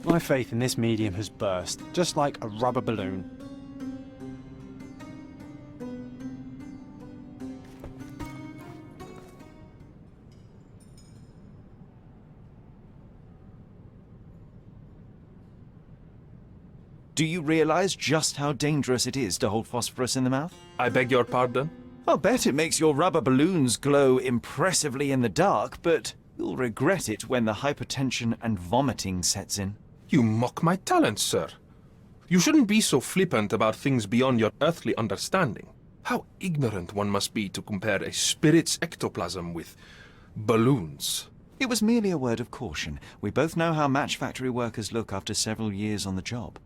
My faith in this medium has burst, just like a rubber balloon. Do you realize just how dangerous it is to hold phosphorus in the mouth? I beg your pardon? I'll bet it makes your rubber balloons glow impressively in the dark, but you'll regret it when the hypertension and vomiting sets in. You mock my talent, sir. You shouldn't be so flippant about things beyond your earthly understanding. How ignorant one must be to compare a spirit's ectoplasm with balloons. It was merely a word of caution. We both know how match factory workers look after several years on the job.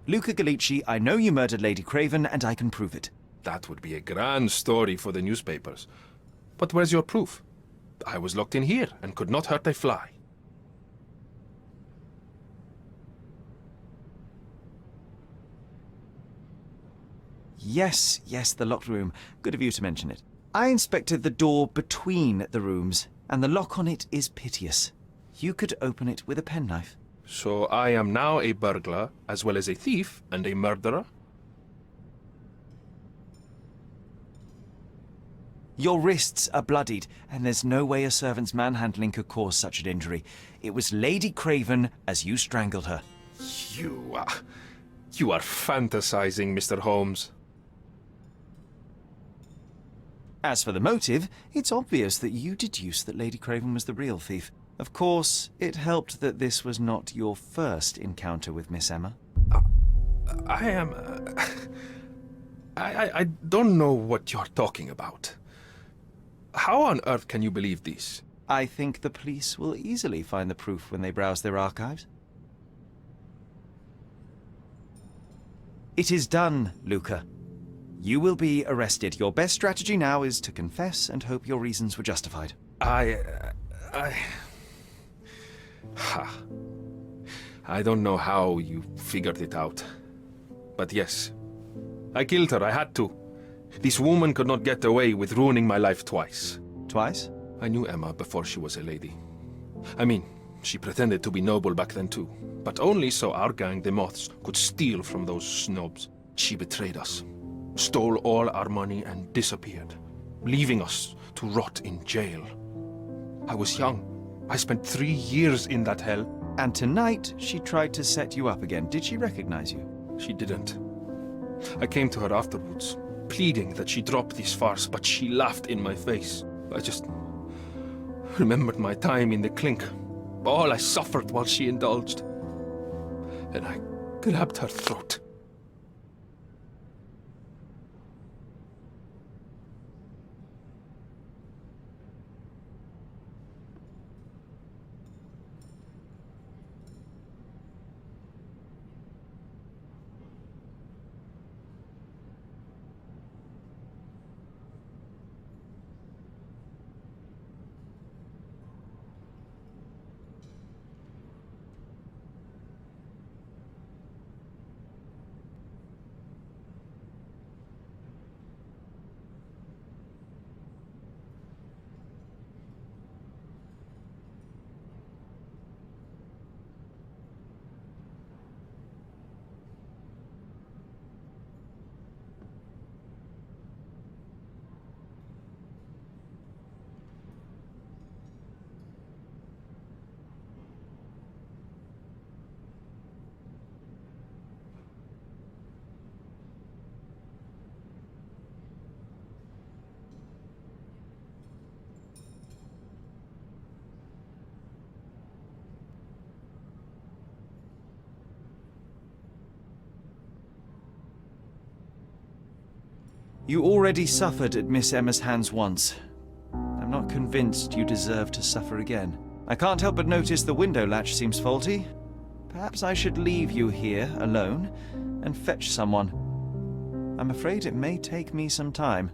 Luca Gallici, I know you murdered Lady Craven, and I can prove it. That would be a grand story for the newspapers. But where's your proof? I was locked in here and could not hurt a fly. Yes, the locked room. Good of you to mention it. I inspected the door between the rooms, and the lock on it is piteous. You could open it with a penknife. So I am now a burglar, as well as a thief and a murderer? Your wrists are bloodied, and there's no way a servant's manhandling could cause such an injury. It was Lady Craven as you strangled her. You are fantasizing, Mr. Holmes. As for the motive, it's obvious that you deduced that Lady Craven was the real thief. Of course, it helped that this was not your first encounter with Miss Emma. I don't know what you're talking about. How on earth can you believe this? I think the police will easily find the proof when they browse their archives. It is done, Luca. You will be arrested. Your best strategy now is to confess and hope your reasons were justified. I don't know how you figured it out. But yes, I killed her. I had to. This woman could not get away with ruining my life twice. Twice? I knew Emma before she was a lady. I mean, she pretended to be noble back then too. But only so our gang, the Moths, could steal from those snobs. She betrayed us, stole all our money and disappeared, leaving us to rot in jail. I was young. I spent 3 years in that hell. And tonight, she tried to set you up again. Did she recognize you? She didn't. I came to her afterwards, pleading that she drop this farce, but she laughed in my face. I just remembered my time in the clink, all I suffered while she indulged. And I grabbed her throat. You already suffered at Miss Emma's hands once. I'm not convinced you deserve to suffer again. I can't help but notice the window latch seems faulty. Perhaps I should leave you here alone and fetch someone. I'm afraid it may take me some time.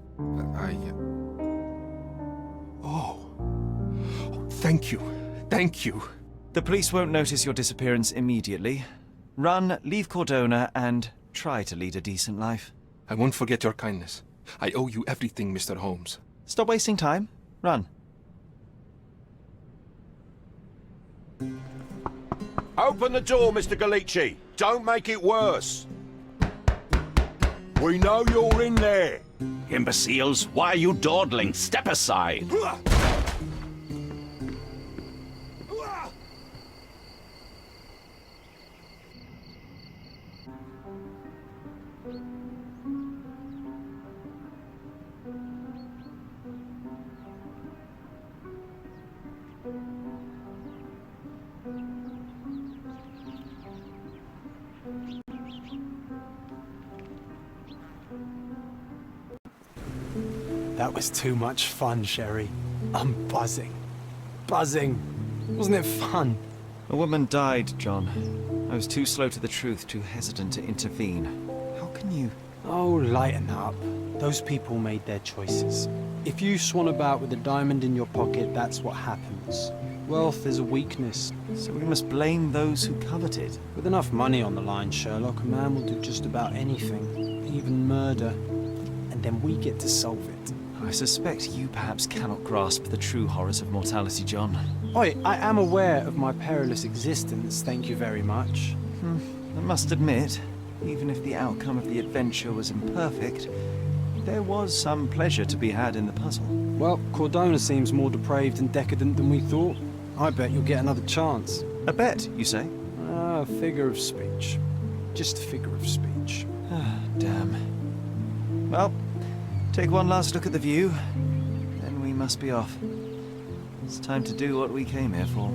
Thank you. Thank you. The police won't notice your disappearance immediately. Run, leave Cordona, and try to lead a decent life. I won't forget your kindness. I owe you everything, Mr. Holmes. Stop wasting time. Run. Open the door, Mr. Gallici. Don't make it worse. We know you're in there. Imbeciles, why are you dawdling? Step aside. That was too much fun, Sherry. I'm buzzing. Buzzing. Wasn't it fun? A woman died, John. I was too slow to the truth, too hesitant to intervene. How can you... Oh, lighten up. Those people made their choices. If you swan about with a diamond in your pocket, that's what happens. Wealth is a weakness. So we must blame those who covet it. With enough money on the line, Sherlock, a man will do just about anything, even murder. And then we get to solve it. I suspect you perhaps cannot grasp the true horrors of mortality, John. Oi, I am aware of my perilous existence, thank you very much. I must admit, even if the outcome of the adventure was imperfect, there was some pleasure to be had in the puzzle. Well, Cordona seems more depraved and decadent than we thought. I bet you'll get another chance. A bet, you say? A figure of speech. Just a figure of speech. Ah, damn. Well, take one last look at the view, then we must be off. It's time to do what we came here for.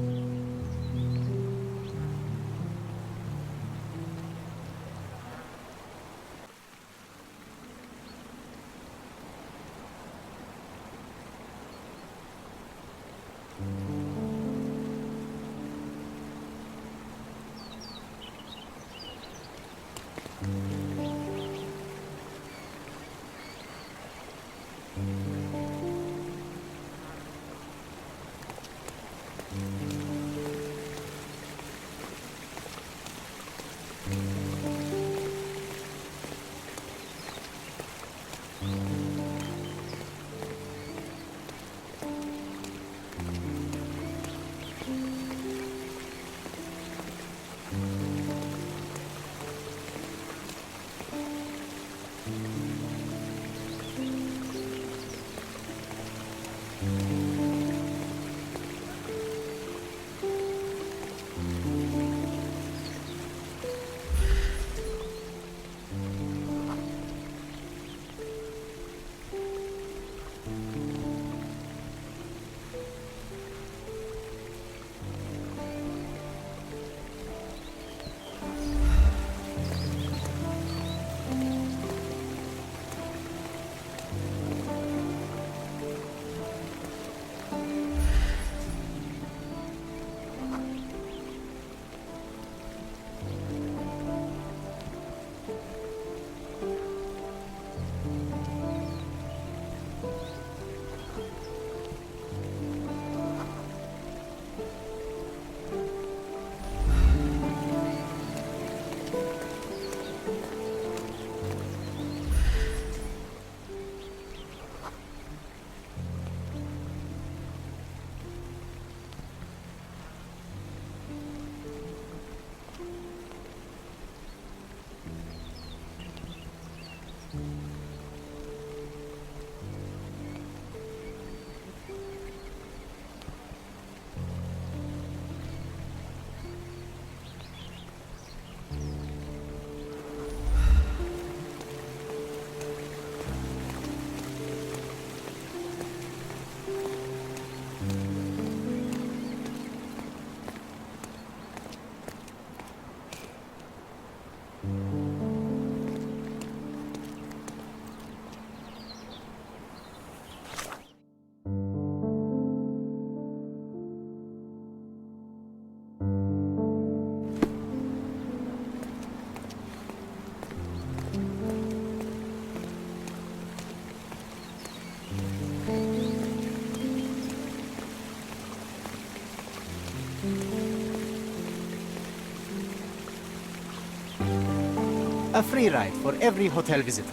A free ride for every hotel visitor.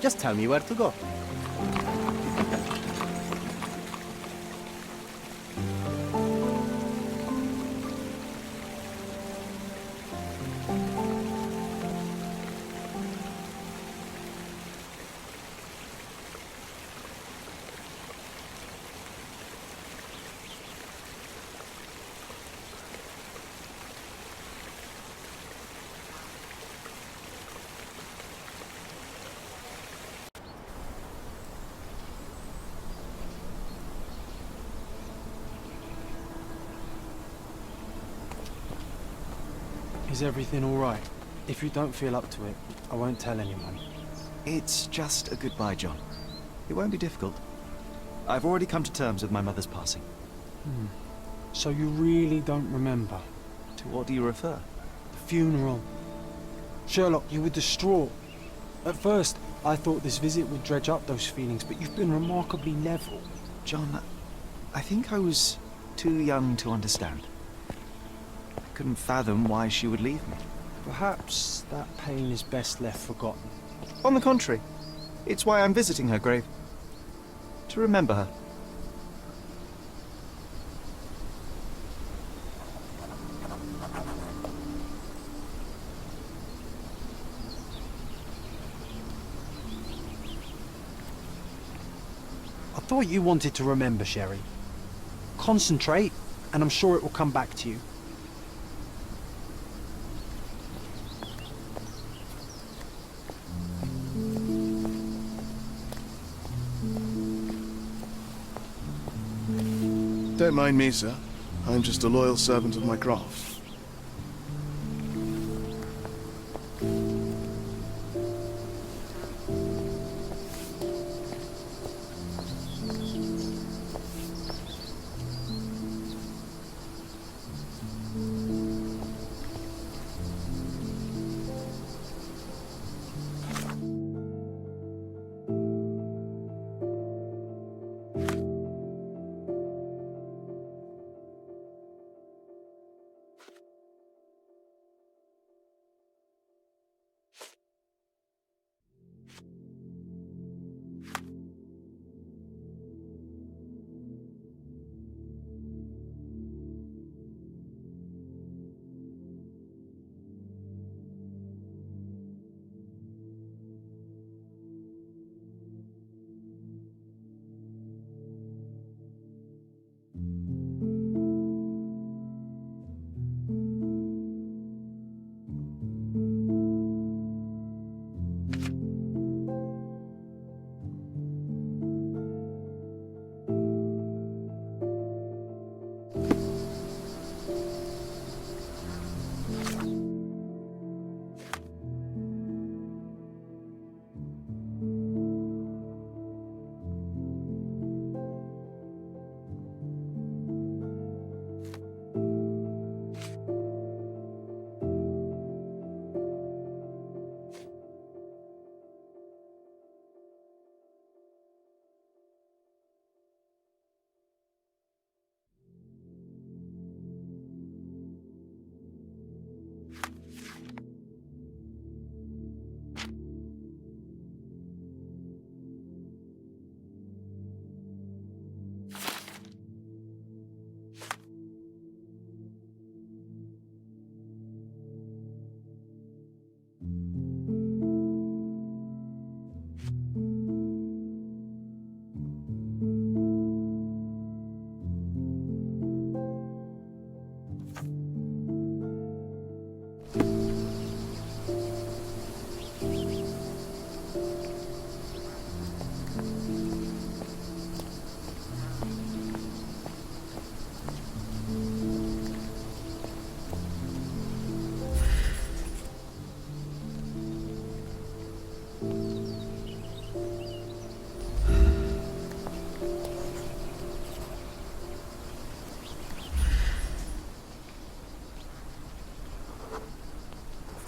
Just tell me where to go. Is everything all right? If you don't feel up to it, I won't tell anyone. It's just a goodbye, John. It won't be difficult. I've already come to terms with my mother's passing. So you really don't remember? To what do you refer? The funeral. Sherlock, you were distraught. At first, I thought this visit would dredge up those feelings, but you've been remarkably level. John, I think I was too young to understand. I couldn't fathom why she would leave me. Perhaps that pain is best left forgotten. On the contrary, it's why I'm visiting her grave. To remember her. I thought you wanted to remember, Sherry. Concentrate, and I'm sure it will come back to you. Don't mind me, sir. I'm just a loyal servant of my craft.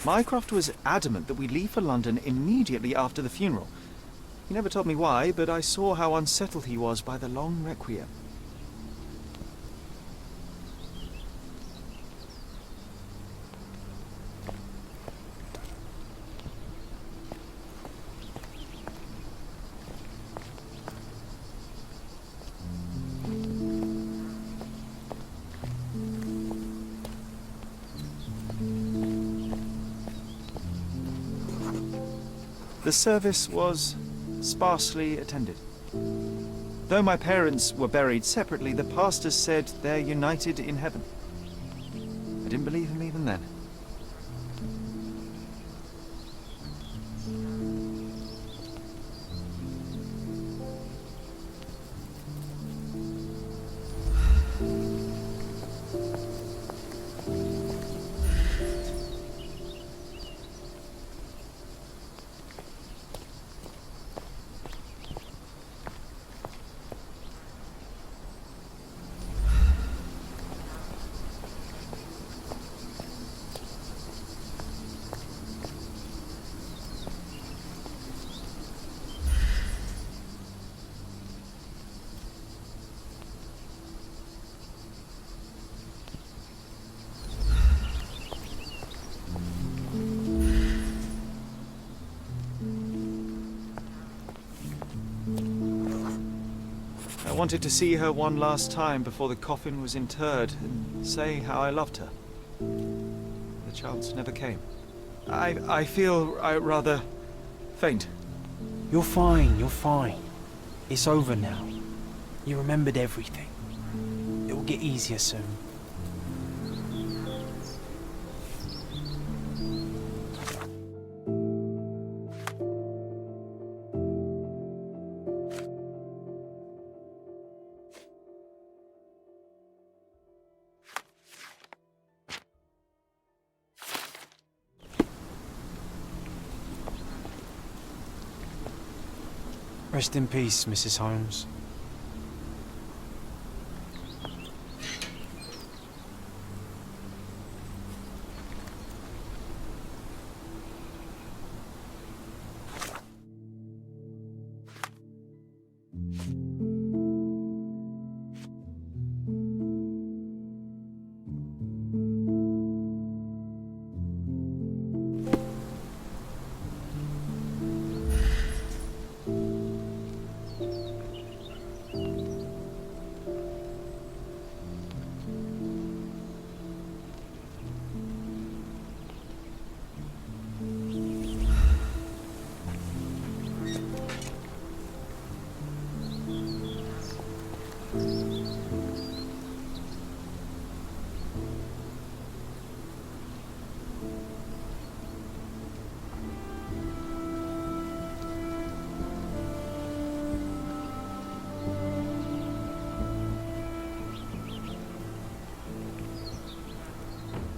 Mycroft was adamant that we leave for London immediately after the funeral. He never told me why, but I saw how unsettled he was by the long requiem. The service was sparsely attended. Though my parents were buried separately, the pastor said they're united in heaven. I didn't believe him even then. wanted to see her one last time before the coffin was interred and say how I loved her. The chance never came. I feel rather faint. You're fine, you're fine. It's over now. You remembered everything. It will get easier soon. Rest in peace, Mrs. Holmes.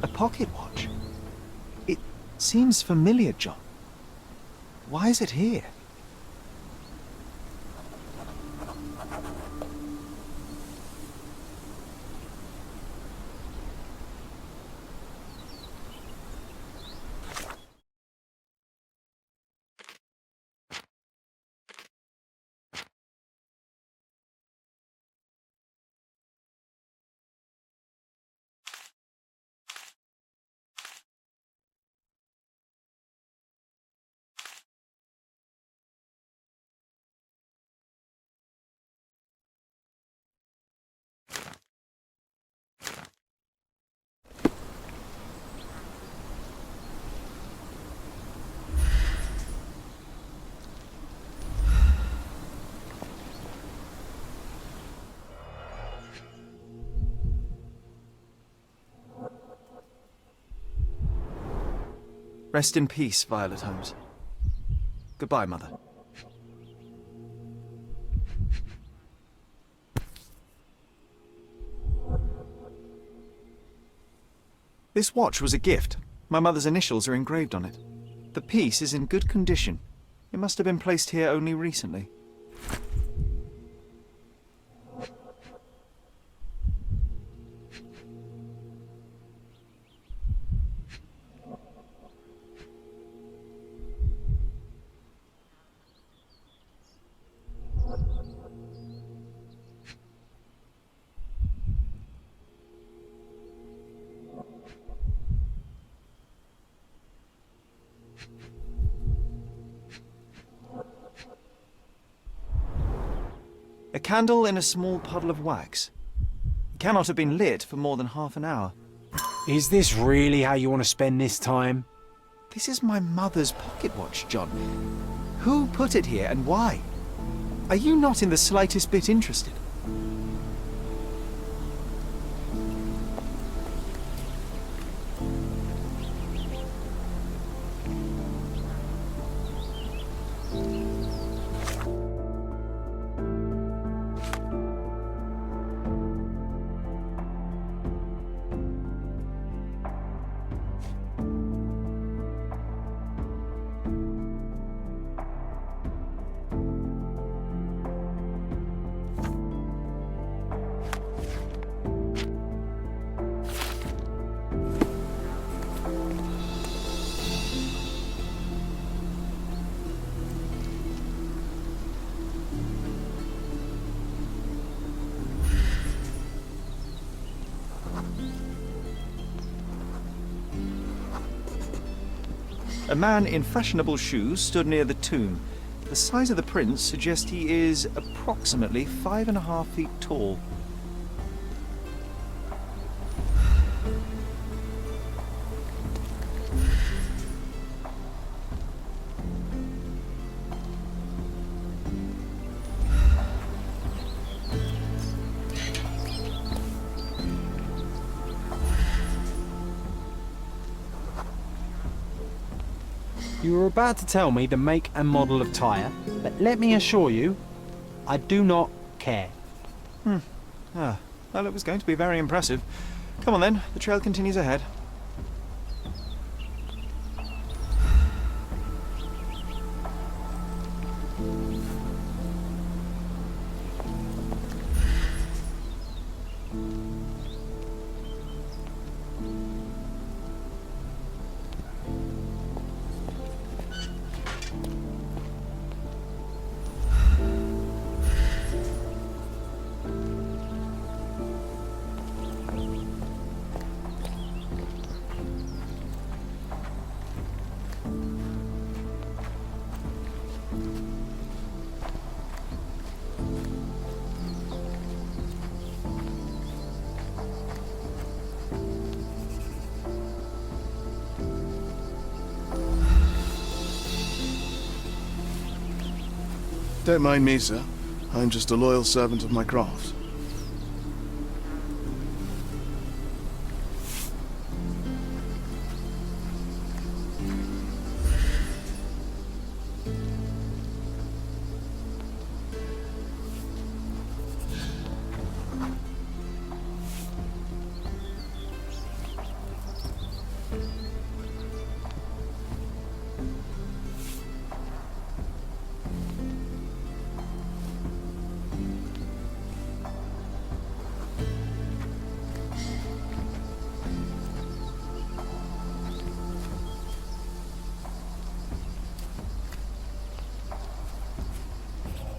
A pocket watch? It seems familiar, John. Why is it here? Rest in peace, Violet Holmes. Goodbye, Mother. This watch was a gift. My mother's initials are engraved on it. The piece is in good condition. It must have been placed here only recently. A candle in a small puddle of wax. It cannot have been lit for more than half an hour. Is this really how you want to spend this time? This is my mother's pocket watch, John. Who put it here and why? Are you not in the slightest bit interested? A man in fashionable shoes stood near the tomb. The size of the prints suggest he is approximately 5.5 feet tall. You were about to tell me the make and model of tyre, but let me assure you, I do not care. Well, it was going to be very impressive. Come on then, the trail continues ahead. Don't mind me, sir. I'm just a loyal servant of my craft.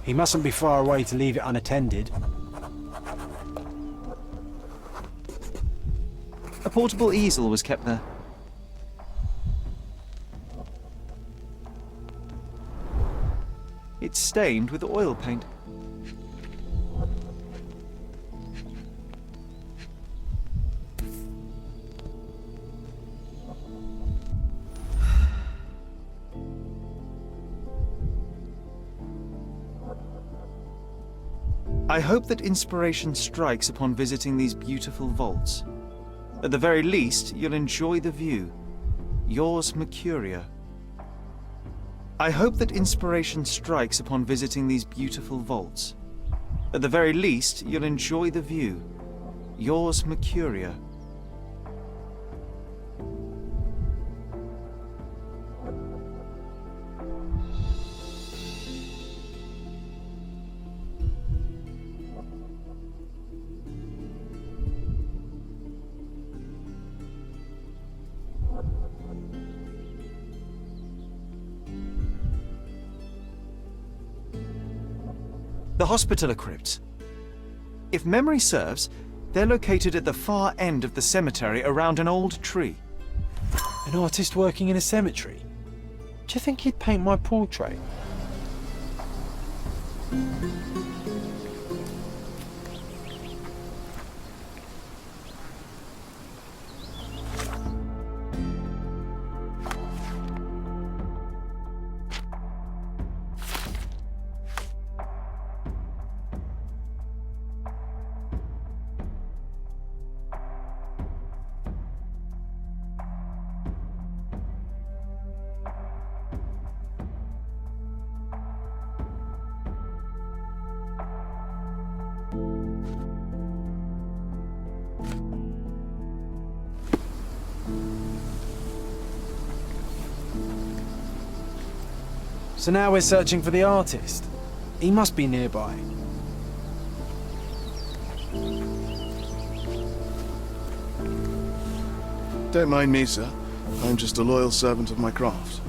He mustn't be far away to leave it unattended. A portable easel was kept there. It's stained with oil paint. I hope that inspiration strikes upon visiting these beautiful vaults. At the very least, you'll enjoy the view. Yours, Mercurio. I hope that inspiration strikes upon visiting these beautiful vaults. At the very least, you'll enjoy the view. Yours, Mercurio. The Hospitaller Crypts. If memory serves, they're located at the far end of the cemetery around an old tree. An artist working in a cemetery? Do you think he'd paint my portrait? So now we're searching for the artist. He must be nearby. Don't mind me, sir. I'm just a loyal servant of my craft.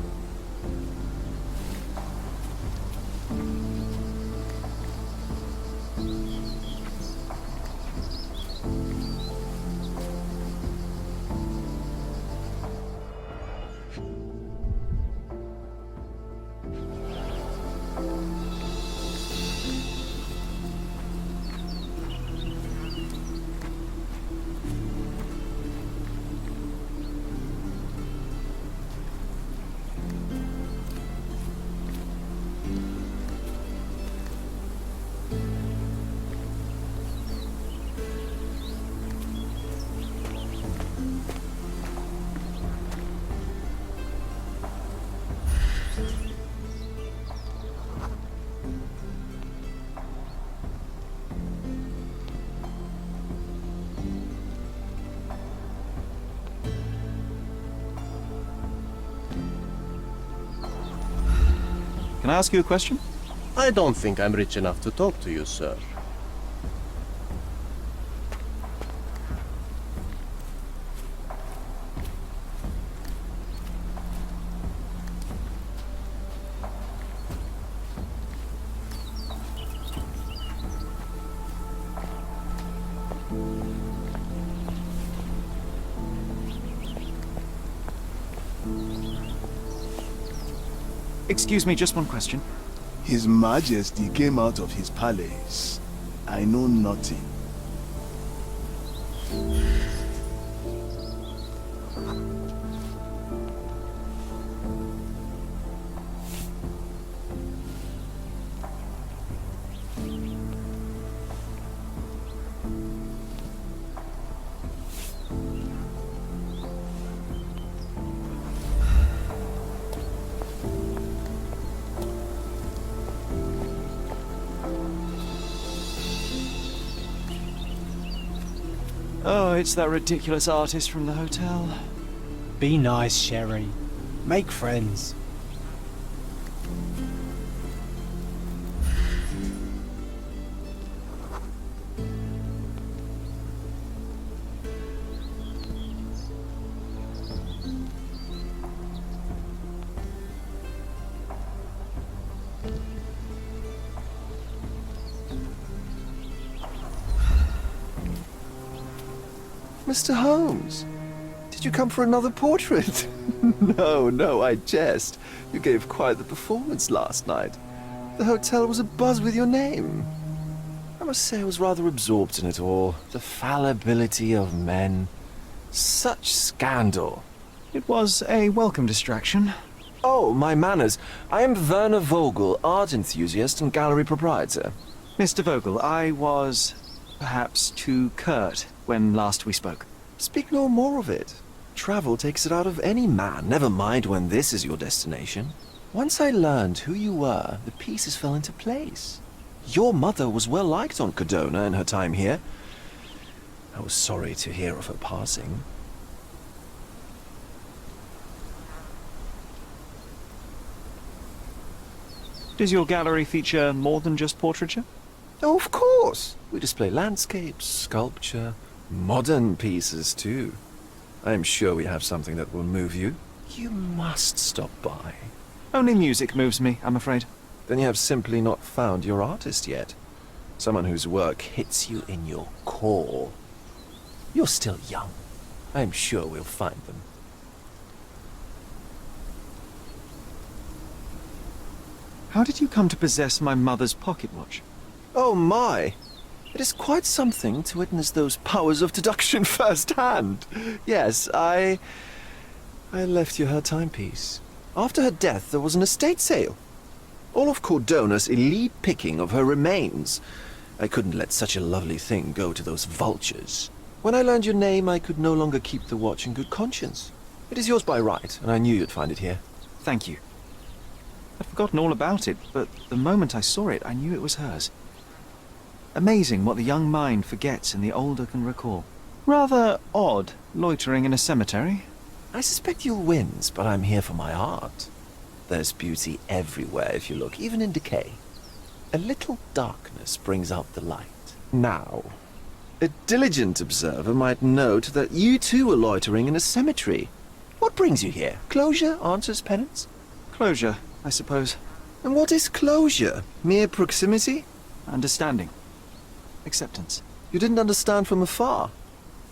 Can I ask you a question? I don't think I'm rich enough to talk to you, sir. Excuse me, just one question. His Majesty came out of his palace. I know nothing. Oh, it's that ridiculous artist from the hotel. Be nice, Sherry. Make friends. Mr. Holmes, did you come for another portrait? No, I jest. You gave quite the performance last night. The hotel was abuzz with your name. I must say I was rather absorbed in it all. The fallibility of men. Such scandal. It was a welcome distraction. Oh, my manners. I am Werner Vogel, art enthusiast and gallery proprietor. Mr. Vogel, I was perhaps too curt when last we spoke. Speak no more of it. Travel takes it out of any man, never mind when this is your destination. Once I learned who you were, the pieces fell into place. Your mother was well liked on Cardona in her time here. I was sorry to hear of her passing. Does your gallery feature more than just portraiture? Oh, of course. We display landscapes, sculpture, modern pieces too. I am sure we have something that will move you. You must stop by. Only music moves me, I'm afraid. Then you have simply not found your artist yet. Someone whose work hits you in your core. You're still young. I am sure we'll find them. How did you come to possess my mother's pocket watch? Oh my! It is quite something to witness those powers of deduction firsthand. Yes, I left you her timepiece. After her death, there was an estate sale. All of Cordona's elite picking of her remains. I couldn't let such a lovely thing go to those vultures. When I learned your name, I could no longer keep the watch in good conscience. It is yours by right, and I knew you'd find it here. Thank you. I'd forgotten all about it, but the moment I saw it, I knew it was hers. Amazing what the young mind forgets and the older can recall. Rather odd, loitering in a cemetery. I suspect you'll win, but I'm here for my art. There's beauty everywhere if you look, even in decay. A little darkness brings out the light. Now, a diligent observer might note that you too are loitering in a cemetery. What brings you here? Closure answers penance? Closure, I suppose. And what is closure? Mere proximity? Understanding. Acceptance. You didn't understand from afar.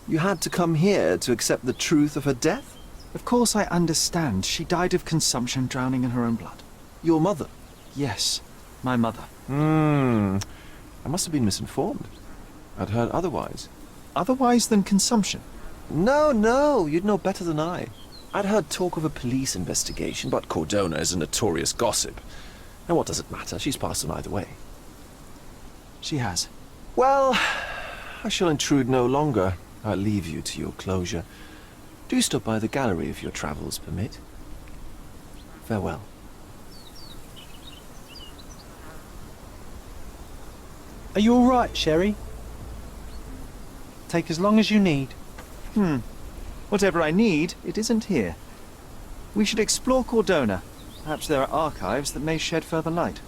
You had to come here to accept the truth of her death? Of course I understand. She died of consumption, drowning in her own blood. Your mother? Yes, my mother. I must have been misinformed. I'd heard otherwise. Otherwise than consumption? No, you'd know better than I. I'd heard talk of a police investigation, but Cordona is a notorious gossip. And what does it matter? She's passed on either way. She has. Well, I shall intrude no longer. I'll leave you to your closure. Do stop by the gallery if your travels permit. Farewell. Are you all right, Sherry? Take as long as you need. Whatever I need, it isn't here. We should explore Cordona. Perhaps there are archives that may shed further light.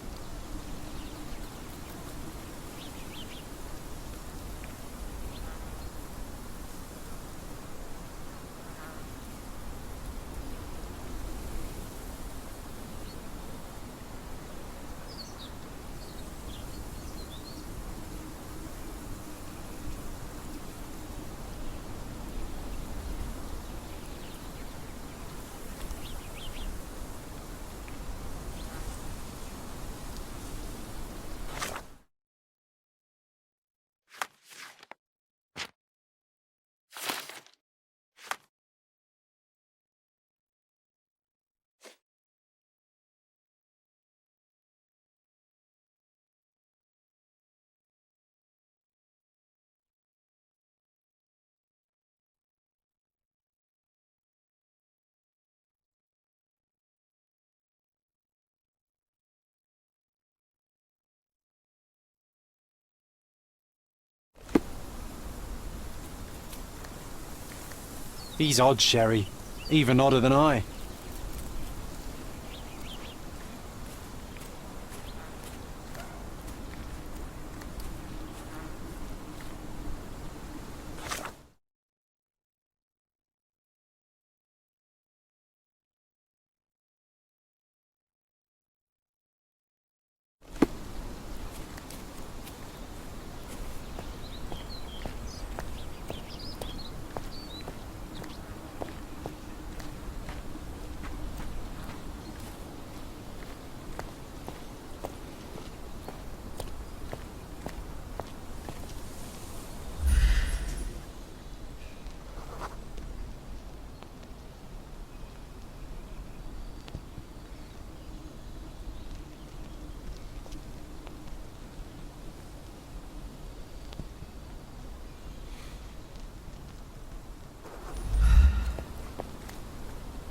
He's odd, Sherry. Even odder than I.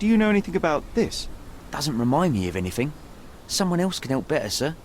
Do you know anything about this? Doesn't remind me of anything. Someone else can help better, sir.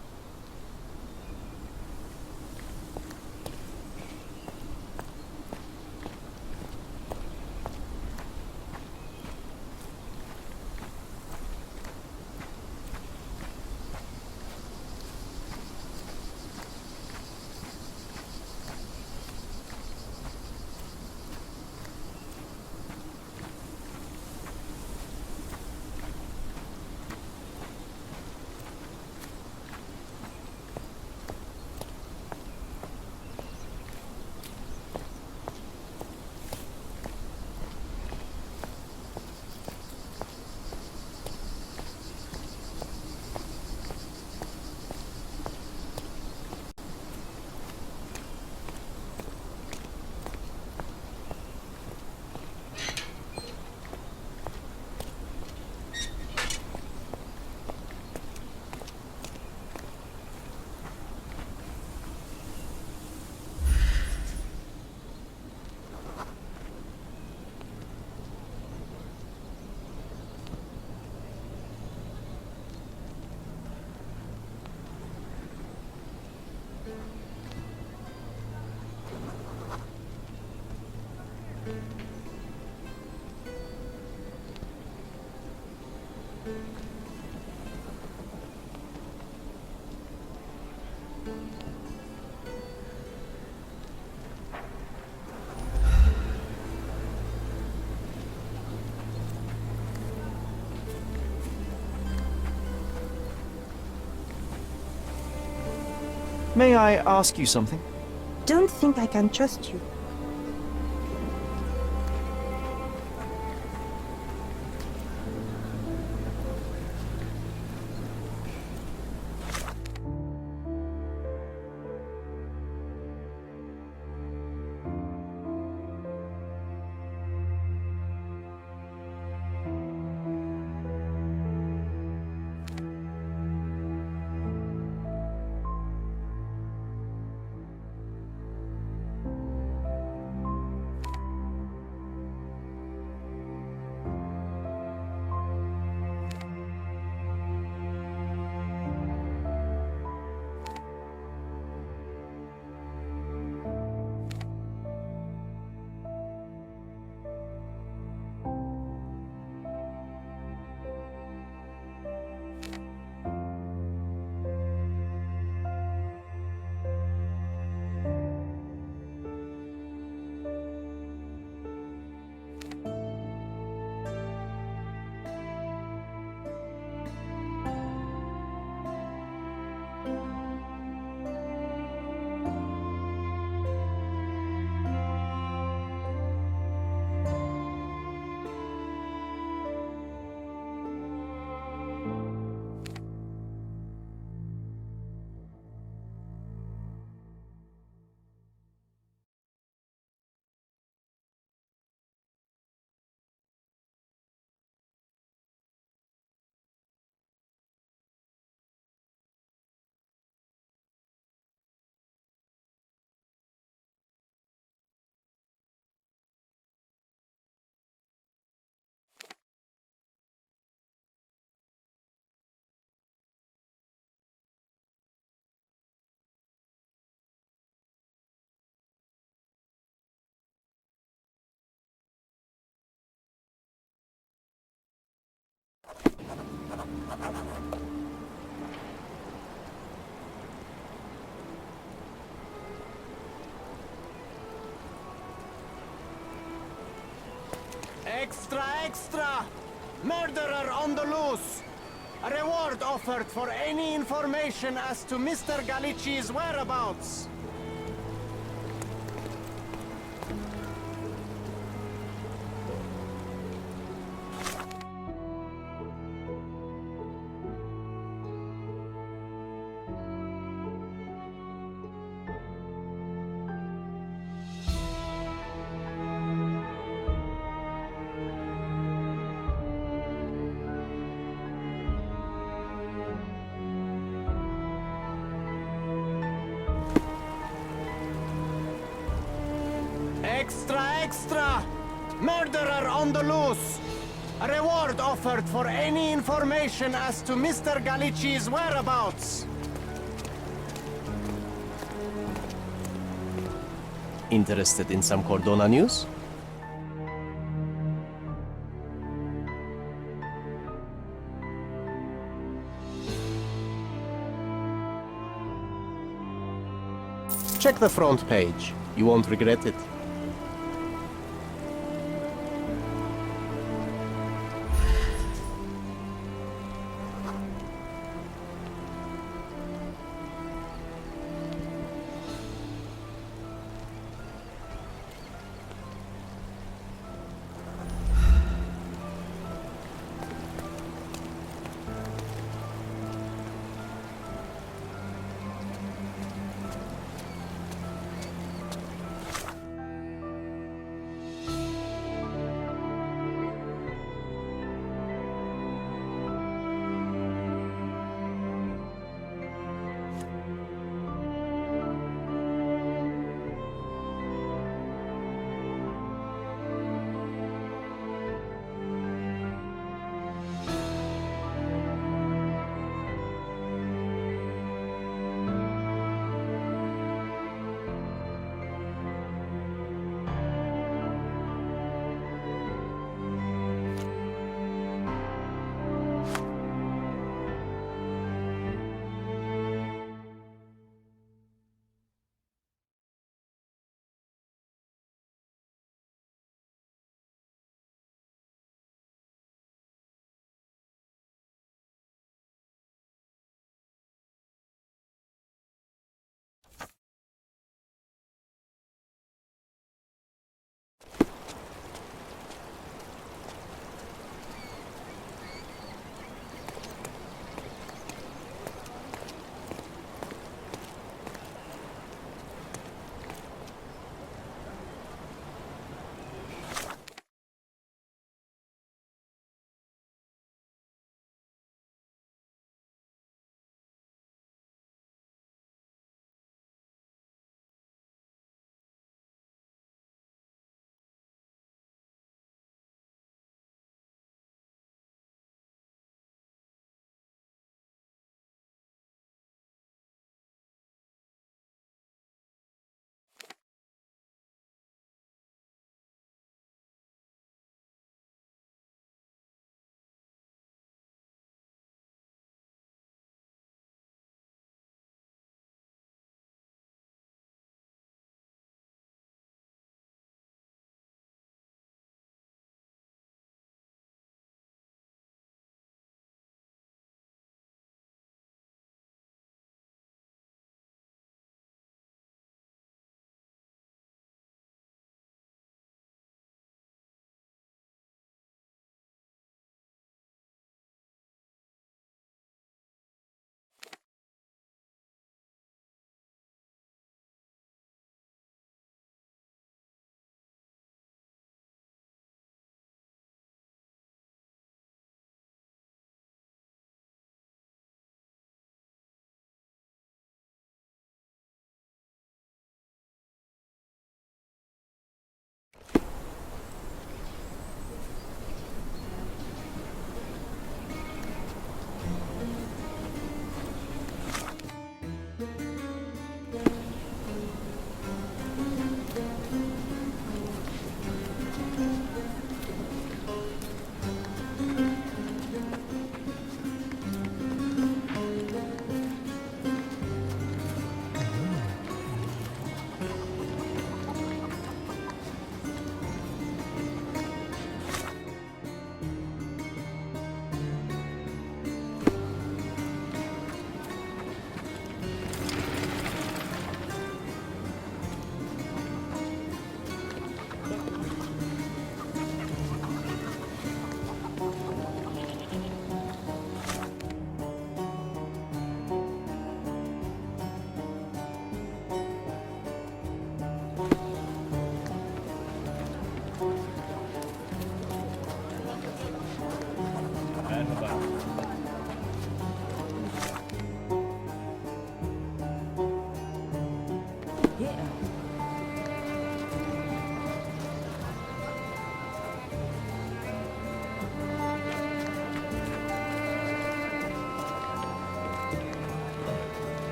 May I ask you something? Don't think I can trust you. Extra, extra! Murderer on the loose! A reward offered for any information as to Mr. Galici's whereabouts! Extra, extra! Murderer on the loose! A reward offered for any information as to Mr. Galici's whereabouts! Interested in some Cordona news? Check the front page. You won't regret it.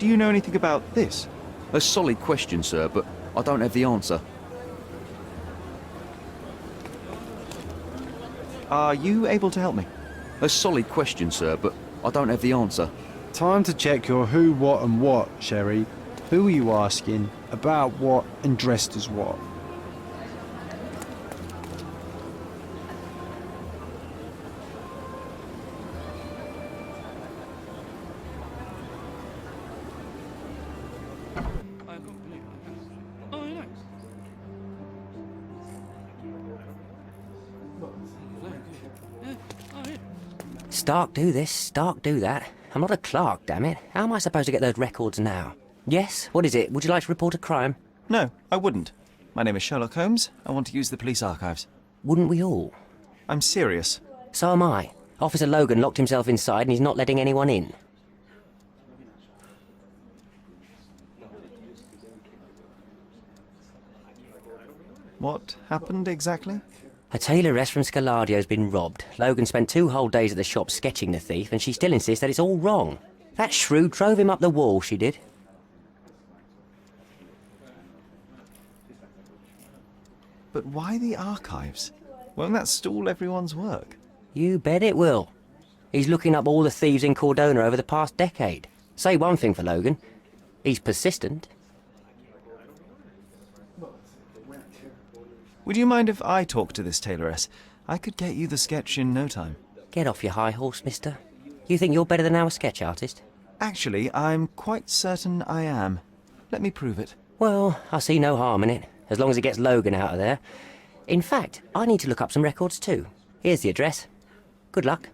Do you know anything about this? A solid question, sir, but I don't have the answer. Are you able to help me? A solid question, sir, but I don't have the answer. Time to check your who, what and what, Sherry. Who are you asking, about what and dressed as what? Stark do this, Stark do that. I'm not a clerk, damn it. How am I supposed to get those records now? Yes? What is it? Would you like to report a crime? No, I wouldn't. My name is Sherlock Holmes. I want to use the police archives. Wouldn't we all? I'm serious. So am I. Officer Logan locked himself inside and he's not letting anyone in. What happened exactly? A tailoress from Scaladio's been robbed. Logan spent 2 whole days at the shop sketching the thief, and she still insists that it's all wrong. That shrew drove him up the wall, she did. But why the archives? Won't that stall everyone's work? You bet it will. He's looking up all the thieves in Cordona over the past decade. Say one thing for Logan. He's persistent. Would you mind if I talk to this tailoress? I could get you the sketch in no time. Get off your high horse, mister. You think you're better than our sketch artist? Actually, I'm quite certain I am. Let me prove it. Well, I see no harm in it, as long as it gets Logan out of there. In fact, I need to look up some records too. Here's the address. Good luck.